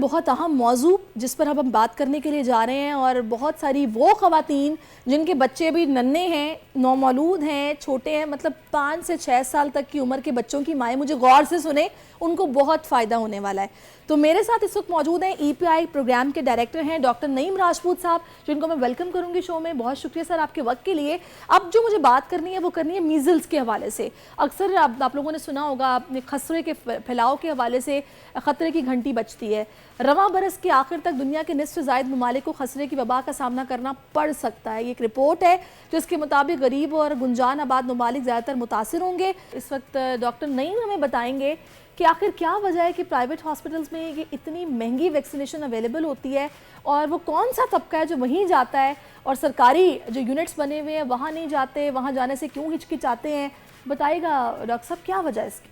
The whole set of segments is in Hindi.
बहुत अहम मौजू जिस पर हम बात करने के लिए जा रहे हैं, और बहुत सारी वो ख़वातीन जिनके बच्चे भी नन्हे हैं, नौमौलूद हैं, छोटे हैं, मतलब 5 से 6 साल तक की उम्र के बच्चों की माएँ मुझे गौर से सुने, उनको बहुत फ़ायदा होने वाला है। तो मेरे साथ इस वक्त मौजूद हैं ईपीआई प्रोग्राम के डायरेक्टर हैं डॉक्टर नईम राजपूत साहब, जिनको मैं वेलकम करूंगी शो में। बहुत शुक्रिया सर आपके वक्त के लिए। अब जो मुझे बात करनी है वो करनी है मीज़ल्स के हवाले से। अक्सर आप लोगों ने सुना होगा, अपने खसरे के फैलाव के हवाले से ख़तरे की घंटी बजती है। रवां बरस के आखिर तक दुनिया के निस्फ से ज़ायद ममालिक को खसरे की वबा का सामना करना पड़ सकता है। ये एक रिपोर्ट है जिसके मुताबिक गरीब और गुंजान आबाद ममालिक ज़्यादातर मुतासिर होंगे। इस वक्त डॉक्टर नईम हमें बताएंगे कि आखिर क्या वजह है कि प्राइवेट हॉस्पिटल्स में ये इतनी महंगी वैक्सीनेशन अवेलेबल होती है, और वो कौन सा तबका है जो वहीं जाता है और सरकारी जो यूनिट्स बने हुए हैं वहाँ नहीं जाते, वहाँ जाने से क्यों हिचकिचाते हैं। बताइएगा डॉक्टर साहब क्या वजह है इसकी?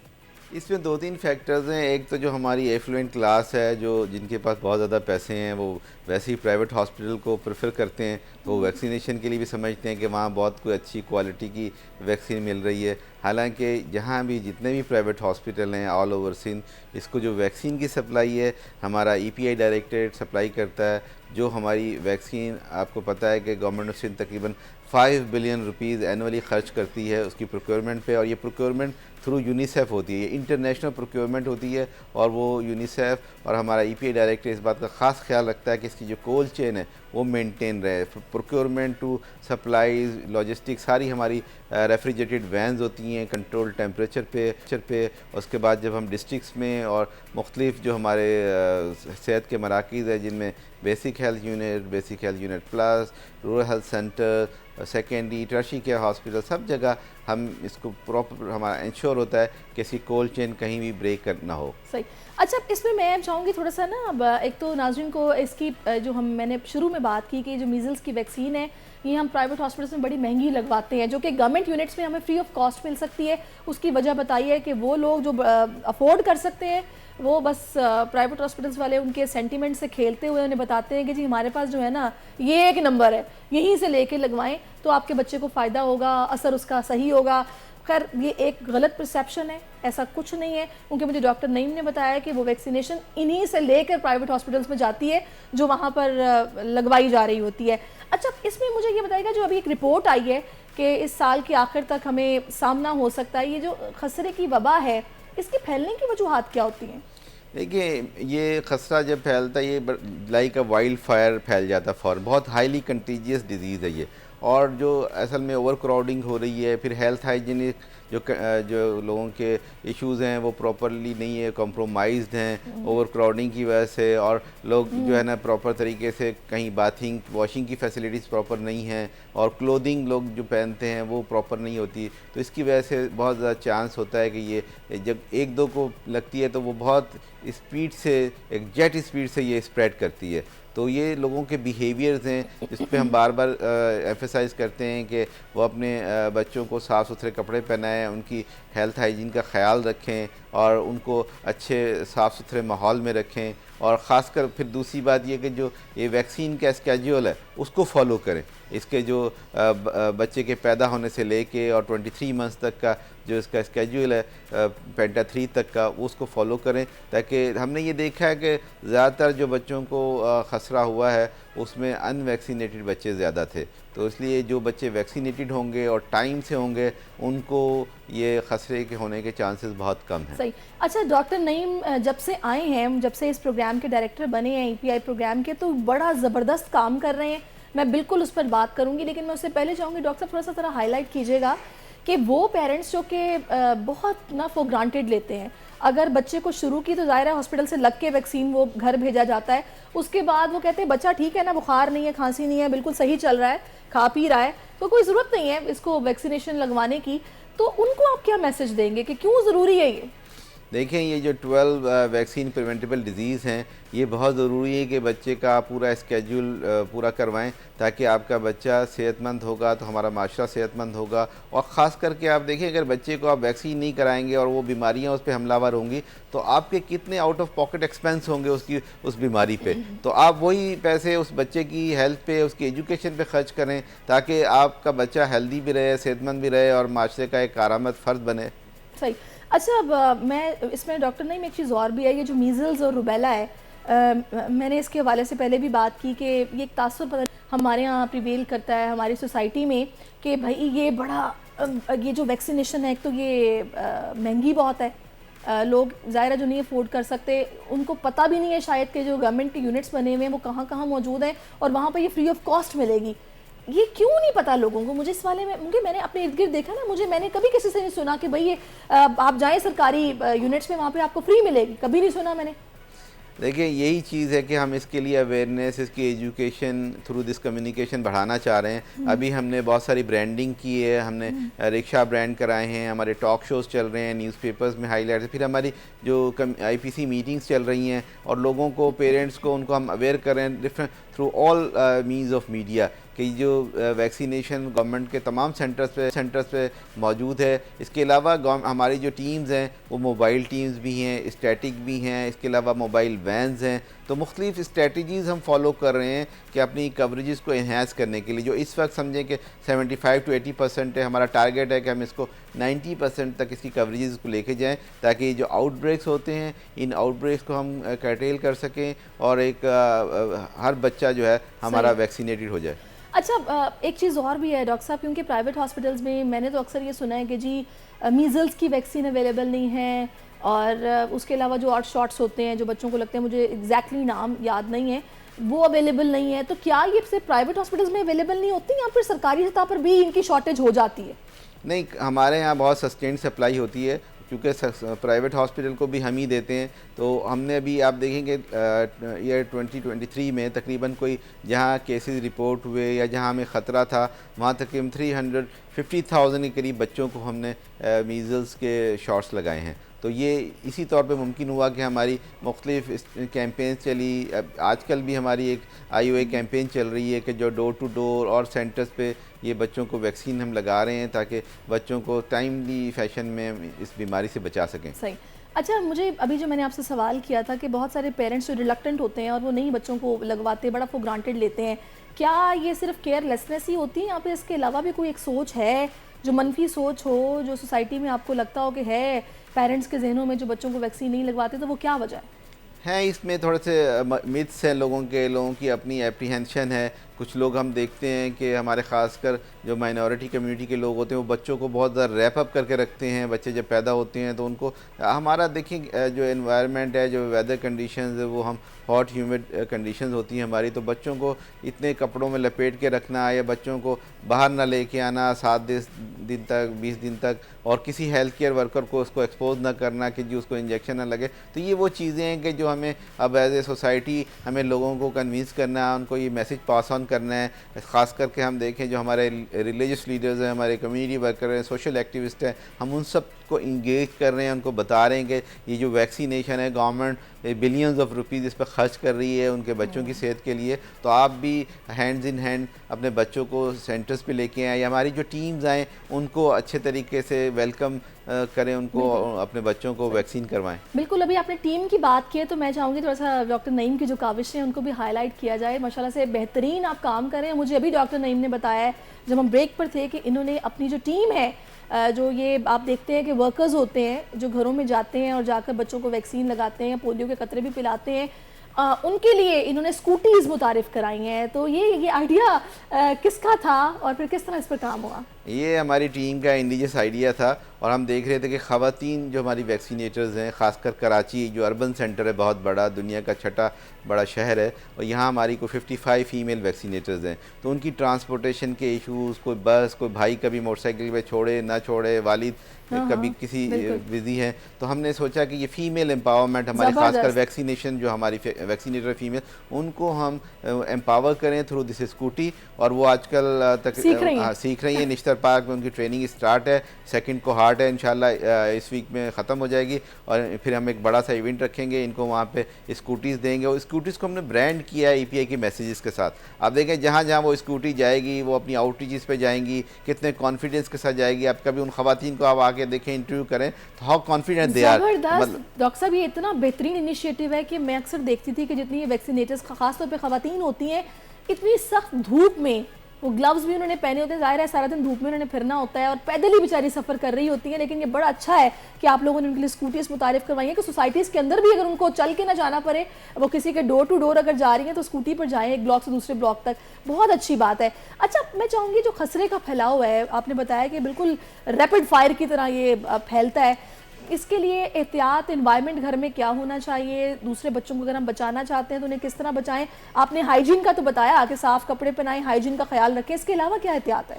इसमें 2-3 फैक्टर्स हैं। एक तो जो हमारी एफ्लुएंट क्लास है, जो जिनके पास बहुत ज़्यादा पैसे हैं, वो वैसे ही प्राइवेट हॉस्पिटल को प्रेफर करते हैं, तो वो वैक्सीनेशन के लिए भी समझते हैं कि वहाँ बहुत कोई अच्छी क्वालिटी की वैक्सीन मिल रही है। हालांकि जहाँ भी जितने भी प्राइवेट हॉस्पिटल हैं ऑल ओवर सिंध, इसको जो वैक्सीन की सप्लाई है हमारा ईपीआई डायरेक्टरेट सप्लाई करता है। जो हमारी वैक्सीन, आपको पता है कि गवर्नमेंट ऑफ सिंध तकरीबन 5 बिलियन रुपीज़ एनुअली ख़र्च करती है उसकी प्रोक्योरमेंट पे, और ये प्रोक्योरमेंट थ्रू यूनिसेफ होती है, ये इंटरनेशनल प्रोक्योरमेंट होती है। और वो यूनिसेफ और हमारा ईपीआई डायरेक्टर इस बात का ख़ास ख्याल रखता है कि इसकी जो कोल्ड चेन है वो मेंटेन रहे। प्रोक्योरमेंट टू सप्लाईज, लॉजिस्टिक्स, सारी हमारी रेफ्रिजरेटेड वैन्स होती हैं कंट्रोल टेम्परेचर पे। उसके बाद जब हम डिस्ट्रिक्स में और मुख्तलिफ जो हमारे सेहत के मराकीज़ है, जिनमें basic health unit plus, rural health centre, secondary, tertiary care hospital, सब जगह हम इसको प्रॉपर हमारा इंश्योर होता है कि इसकी कोल्ड चेन कहीं भी ब्रेक ना हो। सही। अच्छा, इसमें मैं चाहूँगी थोड़ा सा ना, अब एक तो नाज़रीन को इसकी जो मैंने शुरू में बात की कि जो मीज़ल्स की वैक्सीन है ये हम प्राइवेट हॉस्पिटल्स में बड़ी महंगी लगवाते हैं, जो कि गवर्नमेंट यूनिट्स में हमें फ्री ऑफ कॉस्ट मिल सकती है। उसकी वजह बताइए कि वो लोग जो अफोर्ड कर सकते हैं वो बस प्राइवेट हॉस्पिटल्स वाले उनके सेंटीमेंट से खेलते हुए उन्हें बताते हैं कि जी हमारे पास जो है ना ये एक नंबर है, यहीं से लेके लगवाएं तो आपके बच्चे को फ़ायदा होगा, असर उसका सही होगा। खैर ये एक गलत परसेप्शन है, ऐसा कुछ नहीं है, क्योंकि मुझे डॉक्टर नईम ने बताया कि वो वैक्सीनेशन इन्हीं से लेकर प्राइवेट हॉस्पिटल्स में जाती है जो वहाँ पर लगवाई जा रही होती है। अच्छा, इसमें मुझे ये बताइएगा, जो अभी एक रिपोर्ट आई है कि इस साल के आखिर तक हमें सामना हो सकता है, ये जो खसरे की वबा है इसके फैलने की वजूहात क्या होती हैं? देखिए, ये खसरा जब फैलता है ये लाइक अ वाइल्ड फायर फैल जाता है फौरन। बहुत हाईली कंटीजियस डिजीज़ है ये, और जो असल में ओवर क्राउडिंग हो रही है, फिर हेल्थ हाइजीनिक जो लोगों के इश्यूज़ हैं वो प्रॉपरली नहीं है, कॉम्प्रोमाइज्ड हैं ओवर क्राउडिंग की वजह से, और लोग जो है ना प्रॉपर तरीके से कहीं बाथिंग वॉशिंग की फैसिलिटीज़ प्रॉपर नहीं हैं, और क्लोथिंग लोग जो पहनते हैं वो प्रॉपर नहीं होती। तो इसकी वजह से बहुत ज़्यादा चांस होता है कि ये जब एक दो को लगती है तो वो बहुत स्पीड से, एक जेट स्पीड से ये स्प्रेड करती है। तो ये लोगों के बिहेवियर्स हैं जिस पे हम बार बार एम्फेसाइज़ करते हैं कि वो अपने बच्चों को साफ़ सुथरे कपड़े पहनाएं, उनकी हेल्थ हाइजीन का ख्याल रखें, और उनको अच्छे साफ़ सुथरे माहौल में रखें। और ख़ासकर फिर दूसरी बात ये कि जो ये वैक्सीन का स्केड्यूल है उसको फॉलो करें। इसके जो बच्चे के पैदा होने से लेके और 23 मंथ्स तक का जो इसका स्केड्यूल है पेंटा 3 तक का, वो उसको फॉलो करें, ताकि हमने ये देखा है कि ज़्यादातर जो बच्चों को खसरा हुआ है उसमें अनवैक्सीनेटेड बच्चे ज़्यादा थे। तो इसलिए जो बच्चे वैक्सीनेटेड होंगे और टाइम से होंगे उनको ये खसरे के होने के चांसेस बहुत कम हैं। सही। अच्छा डॉक्टर नईम, जब से आए हैं, जब से इस प्रोग्राम के डायरेक्टर बने हैं ईपीआई प्रोग्राम के, तो बड़ा ज़बरदस्त काम कर रहे हैं। मैं बिल्कुल उस पर बात करूंगी, लेकिन मैं उससे पहले चाहूँगी डॉक्टर साहब थोड़ा सा हाईलाइट कीजिएगा कि वो पेरेंट्स जो कि बहुत ना फॉर ग्रांटेड लेते हैं, अगर बच्चे को शुरू की तो ज़ाहिर है हॉस्पिटल से लग के वैक्सीन वो घर भेजा जाता है, उसके बाद वो कहते हैं बच्चा ठीक है ना, बुखार नहीं है, खांसी नहीं है, बिल्कुल सही चल रहा है, खा पी रहा है, तो कोई ज़रूरत नहीं है इसको वैक्सीनेशन लगवाने की। तो उनको आप क्या मैसेज देंगे कि क्यों ज़रूरी है ये? देखें, ये जो 12 वैक्सीन प्रिवेंटेबल डिजीज़ हैं, ये बहुत ज़रूरी है कि बच्चे का पूरा स्केड्यूल पूरा करवाएं, ताकि आपका बच्चा सेहतमंद होगा तो हमारा माशरा सेहतमंद होगा। और ख़ास करके आप देखिए, अगर बच्चे को आप वैक्सीन नहीं कराएंगे और वो बीमारियां उस पर हमलावर होंगी तो आपके कितने आउट ऑफ पॉकेट एक्सपेंस होंगे उसकी उस बीमारी पे। तो आप वही पैसे उस बच्चे की हेल्थ पे, उसकी एजुकेशन पे खर्च करें, ताकि आपका बच्चा हेल्दी भी रहे, सेहतमंद भी रहे और माशरे का एक कारआमद फ़र्द बने। सही। अच्छा, अब मैं इसमें डॉक्टर नहीं, एक चीज़ और भी है, ये जो मीज़ल्स और रुबेला है मैंने इसके हवाले से पहले भी बात की कि ये एक तासुर पता हमारे यहाँ प्रिवेल करता है हमारी सोसाइटी में कि भाई ये बड़ा ये जो वैक्सीनेशन है एक तो ये महंगी बहुत है। लोग ज़ाहिर है जो नहीं अफोर्ड कर सकते उनको पता भी नहीं है शायद कि जो गवर्नमेंट के यूनिट्स बने हुए हैं वो कहाँ कहाँ मौजूद हैं और वहाँ पर ये फ्री ऑफ कॉस्ट मिलेगी। ये क्यों नहीं पता लोगों को? मुझे इस वाले में मुझे मैंने अपने इर्द गिर्द देखा ना, मैंने कभी किसी से नहीं सुना कि भाई ये आप जाएं सरकारी यूनिट्स में वहाँ पे आपको फ्री मिलेगी, कभी नहीं सुना मैंने। देखिए यही चीज़ है कि हम इसके लिए अवेयरनेस, इसकी एजुकेशन थ्रू दिस कम्युनिकेशन बढ़ाना चाह रहे हैं। अभी हमने बहुत सारी ब्रांडिंग की है, हमने रिक्शा ब्रांड कराए हैं, हमारे टॉक शोज़ चल रहे हैं, न्यूज़पेपर्स में हाईलाइट, फिर हमारी जो IPC मीटिंग्स चल रही हैं और लोगों को, पेरेंट्स को, उनको हम अवेयर कर रहे हैं different through all means of media कि जो वैक्सीनेशन गवर्नमेंट के तमाम सेंटर्स पे मौजूद है। इसके अलावा हमारी जो टीम्स हैं वो मोबाइल टीम्स भी हैं, स्टैटिक भी हैं, इसके अलावा मोबाइल वैन्स हैं। तो मुख्तलिफ स्ट्रेटजीज़ हम फॉलो कर रहे हैं कि अपनी कवरेजेस को इन्हेंस करने के लिए, जो इस वक्त समझें कि 75 to 80% है, हमारा टारगेट है कि हम इसको 90% तक इसकी कवरेजेस को लेके जाएं ताकि जो आउटब्रेक्स होते हैं इन आउटब्रेक्स को हम कर्टेल कर सकें और एक हर बच्चा जो है हमारा वैक्सीनेटेड हो जाए। अच्छा, एक चीज़ और भी है डॉक्टर साहब, क्योंकि प्राइवेट हॉस्पिटल्स में मैंने तो अक्सर ये सुना है कि जी मीज़ल्स की वैक्सीन अवेलेबल नहीं है और उसके अलावा जो और शॉट्स होते हैं जो बच्चों को लगते हैं, मुझे एग्जैक्टली नाम याद नहीं है, वो अवेलेबल नहीं है। तो क्या ये सिर्फ प्राइवेट हॉस्पिटल्स में अवेलेबल नहीं होती या फिर सरकारी सतह पर भी इनकी शॉर्टेज हो जाती है? नहीं, हमारे यहाँ बहुत सस्टेंड सप्लाई होती है क्योंकि प्राइवेट हॉस्पिटल को भी हम ही देते हैं। तो हमने अभी आप देखेंगे ईयर 2023 में तकरीबन कोई जहाँ केसेस रिपोर्ट हुए या जहाँ हमें ख़तरा था वहाँ तकरीबन 350,000 के करीब बच्चों को हमने मीज़ल्स के शॉट्स लगाए हैं। तो ये इसी तौर पे मुमकिन हुआ कि हमारी मुख्तलिफ कैंपेन चली। आजकल भी हमारी एक IOA कैंपेन चल रही है कि जो डोर टू डोर और सेंटर्स पे ये बच्चों को वैक्सीन हम लगा रहे हैं ताकि बच्चों को टाइमली फैशन में इस बीमारी से बचा सकें। सही। अच्छा, मुझे अभी जो मैंने आपसे सवाल किया था कि बहुत सारे पेरेंट्स जो रिलक्टेंट होते हैं और वो नहीं बच्चों को लगवाते, बड़ा फॉर ग्रांटेड लेते हैं, क्या ये सिर्फ केयरलेसनेस ही होती है या फिर इसके अलावा भी कोई एक सोच है जो मनफी सोच हो, जो सोसाइटी में आपको लगता हो कि है पेरेंट्स के जहनों में जो बच्चों को वैक्सीन नहीं लगवाते, तो वो क्या वजह है? इसमें थोड़े से मिथ्स हैं, लोगों की अपनी एप्रीहेंशन है। कुछ लोग हम देखते हैं कि हमारे ख़ासकर जो माइनॉरिटी कम्युनिटी के लोग होते हैं वो बच्चों को बहुत ज़्यादा रैप अप करके रखते हैं। बच्चे जब पैदा होते हैं तो उनको हमारा देखिए जो एनवायरनमेंट है, जो वेदर कंडीशंस है, वो हम हॉट ह्यूमिड कंडीशंस होती हैं हमारी, तो बच्चों को इतने कपड़ों में लपेट के रखना या बच्चों को बाहर ना लेके आना 7 दिन तक 20 दिन तक और किसी हेल्थ केयर वर्कर को उसको एक्सपोज ना करना कि जी उसको इंजेक्शन ना लगे। तो ये वो चीज़ें हैं कि जो हमें अब एज ए सोसाइटी हमें लोगों को कन्विंस करना है, उनको ये मैसेज पास ऑन करना है। ख़ास करके हम देखें जो हमारे रिलीजियस लीडर्स हैं, हमारे कम्युनिटी वर्कर हैं, सोशल एक्टिविस्ट हैं, हम उन सब को इंगेज कर रहे हैं, उनको बता रहे हैं कि ये जो वैक्सीनेशन है गवर्नमेंट बिलियंस ऑफ रुपीज़ इस पर खर्च कर रही है उनके बच्चों की सेहत के लिए। तो आप भी हैंड्स इन हैंड अपने बच्चों को सेंटर्स पे लेके आएँ, या हमारी जो टीम्स आएँ उनको अच्छे तरीके से वेलकम करें, उनको अपने बच्चों को वैक्सीन करवाएं। बिल्कुल, अभी आपने टीम की बात की है तो मैं चाहूँगी थोड़ा सा डॉक्टर नईम की जो काविश है उनको भी हाईलाइट किया जाए। माशाल्लाह से बेहतरीन आप काम कर रहे हैं। मुझे अभी डॉक्टर नईम ने बताया है जब हम ब्रेक पर थे कि इन्होंने अपनी जो टीम है, जो ये आप देखते हैं कि वर्कर्स होते हैं जो घरों में जाते हैं और जाकर बच्चों को वैक्सीन लगाते हैं, पोलियो के कतरे भी पिलाते हैं, उनके लिए इन्होंने स्कूटीज़ मुतारिफ़ कराई हैं। तो ये आइडिया किसका था और फिर किस तरह इस पर काम हुआ? ये हमारी टीम का इंडिजियस आइडिया था और हम देख रहे थे कि ख़वातीन जो हमारी वैक्सीनेटर्स हैं, ख़ासकर कराची जो अर्बन सेंटर है, बहुत बड़ा, दुनिया का छठा बड़ा शहर है, और यहाँ हमारी को 55 फ़ीमेल वैक्सीनेटर्स हैं। तो उनकी ट्रांसपोर्टेशन के इशूज़, कोई बस, कोई भाई कभी मोटरसाइकिल पे छोड़े ना छोड़े, वालिद कभी किसी बिज़ी हैं, तो हमने सोचा कि ये फ़ीमेल एम्पावरमेंट हमारे ख़ासकर वैक्सीनेशन जो हमारी वैक्सीनेटर फ़ीमेल उनको हम एम्पावर करें थ्रू दिस स्कूटी। और वो आजकल तक सीख रही हैं। निश्तर पार्क में उनकी ट्रेनिंग स्टार्ट है, सेकंड को हार्ट है, इंशाल्लाह इस वीक में ख़त्म हो जाएगी और फिर हम एक बड़ा सा इवेंट रखेंगे, इनको वहाँ पे स्कूटीज़ देंगे। और स्कूटीज़ को हमने ब्रांड किया है EPI के मैसेजेस के साथ। आप देखें जहाँ जहाँ वो स्कूटी जाएगी वो अपनी आउटरीचेस पे जाएंगी, कितने कॉन्फिडेंस के साथ जाएगी। आप कभी उन ख़वातीन को आप आके देखें, इंटरव्यू करें तो how confident they are. Doctor साहब ये इतना बेहतरीन इनिशिएटिव है कि मैं अक्सर देखती थी कि जितनी वैक्सीनेटर्स खासतौर पर ख़वातीन होती हैं, इतनी सख्त धूप में वो ग्लव्स भी उन्होंने पहने होते हैं, जाहिर है सारा दिन धूप में उन्होंने फिरना होता है और पैदल ही बेचारी सफ़र कर रही होती है। लेकिन ये बड़ा अच्छा है कि आप लोगों ने उनके लिए स्कूटीज़ मुतारिफ करवाई है कि सोसाइटीज़ के अंदर भी अगर उनको चल के ना जाना पड़े, वो किसी के डोर टू डोर अगर जा रही हैं तो स्कूटी पर जाएँ एक ब्लॉक से दूसरे ब्लॉक तक, बहुत अच्छी बात है। अच्छा, मैं चाहूँगी जो खसरे का फैलाव है, आपने बताया कि बिल्कुल रैपिड फायर की तरह ये फैलता है, इसके लिए एहतियात एनवायरनमेंट घर में क्या होना चाहिए? दूसरे बच्चों को अगर हम बचाना चाहते हैं तो उन्हें किस तरह बचाएं? आपने हाइजीन का तो बताया कि साफ़ कपड़े पहनाएं, हाइजीन का ख्याल रखें, इसके अलावा क्या एहतियात है?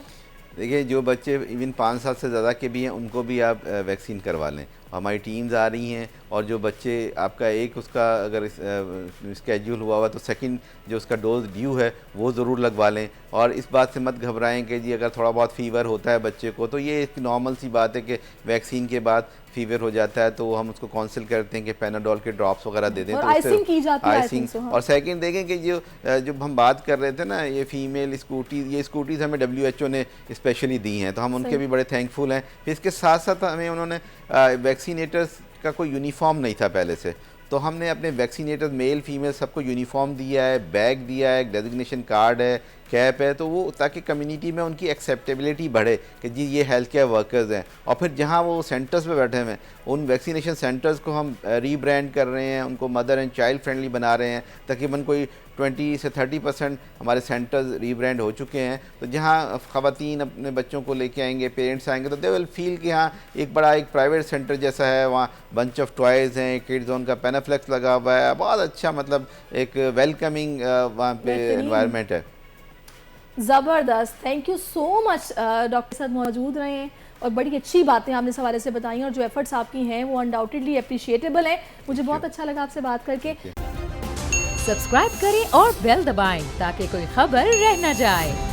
देखिए, जो बच्चे इवन 5 साल से ज़्यादा के भी हैं उनको भी आप वैक्सीन करवा लें। हमारी टीम्स आ रही हैं और जो बच्चे आपका एक उसका अगर स्केड्यूल हुआ हुआ तो सेकंड जो उसका डोज ड्यू है वो ज़रूर लगवा लें। और इस बात से मत घबराएं कि जी अगर थोड़ा बहुत फ़ीवर होता है बच्चे को तो ये एक नॉर्मल सी बात है कि वैक्सीन के बाद फ़ीवर हो जाता है तो हम उसको काउंसिल करते हैं कि पैनाडोल के ड्रॉप्स वगैरह दे दें। और तो आइसिंग की जाती है, आइसिंग हाँ। और सेकंड देखें कि जो हम बात कर रहे थे ना, ये फ़ीमेल स्कूटीज़, ये स्कूटीज़ हमें WHO ने स्पेशली दी हैं तो हम उनके भी बड़े थैंकफुल हैं। फिर इसके साथ साथ हमें उन्होंने वैक्सीनेटर्स का कोई यूनिफॉर्म नहीं था पहले से, तो हमने अपने वैक्सीनेटर्स मेल फीमेल सबको यूनिफॉर्म दिया है, बैग दिया है, डेजिग्नेशन कार्ड है, कैप है, तो वो ताकि कम्युनिटी में उनकी एक्सेप्टेबिलिटी बढ़े कि जी ये हेल्थ केयर वर्कर्स हैं। और फिर जहाँ वो सेंटर्स पे बैठे हुए हैं उन वैक्सीनेशन सेंटर्स को हम रीब्रांड कर रहे हैं, उनको मदर एंड चाइल्ड फ्रेंडली बना रहे हैं। तकरीबन कोई 20 से 30% हमारे सेंटर्स रीब्रांड हो चुके हैं। तो जहाँ ख़वातीन अपने बच्चों को लेके आएंगे, पेरेंट्स आएंगे, तो दे विल फील कि हाँ एक बड़ा एक प्राइवेट सेंटर जैसा है, वहाँ बंच ऑफ टॉयज़ हैं, किड जोन का पेनाफ्लेक्स लगा हुआ है, बहुत अच्छा मतलब एक वेलकमिंग वहाँ पे एनवायरनमेंट है। ज़बरदस्त, thank you so much doctor साहब मौजूद रहे हैं और बड़ी अच्छी बातें आपने इस हवाले से बताई और जो एफर्ट्स आपकी हैं वो अनडाउटेडली अप्रिशिएटेबल हैं। मुझे बहुत अच्छा लगा आपसे बात करके। सब्सक्राइब करें और बेल दबाएं ताकि कोई खबर रह न जाए।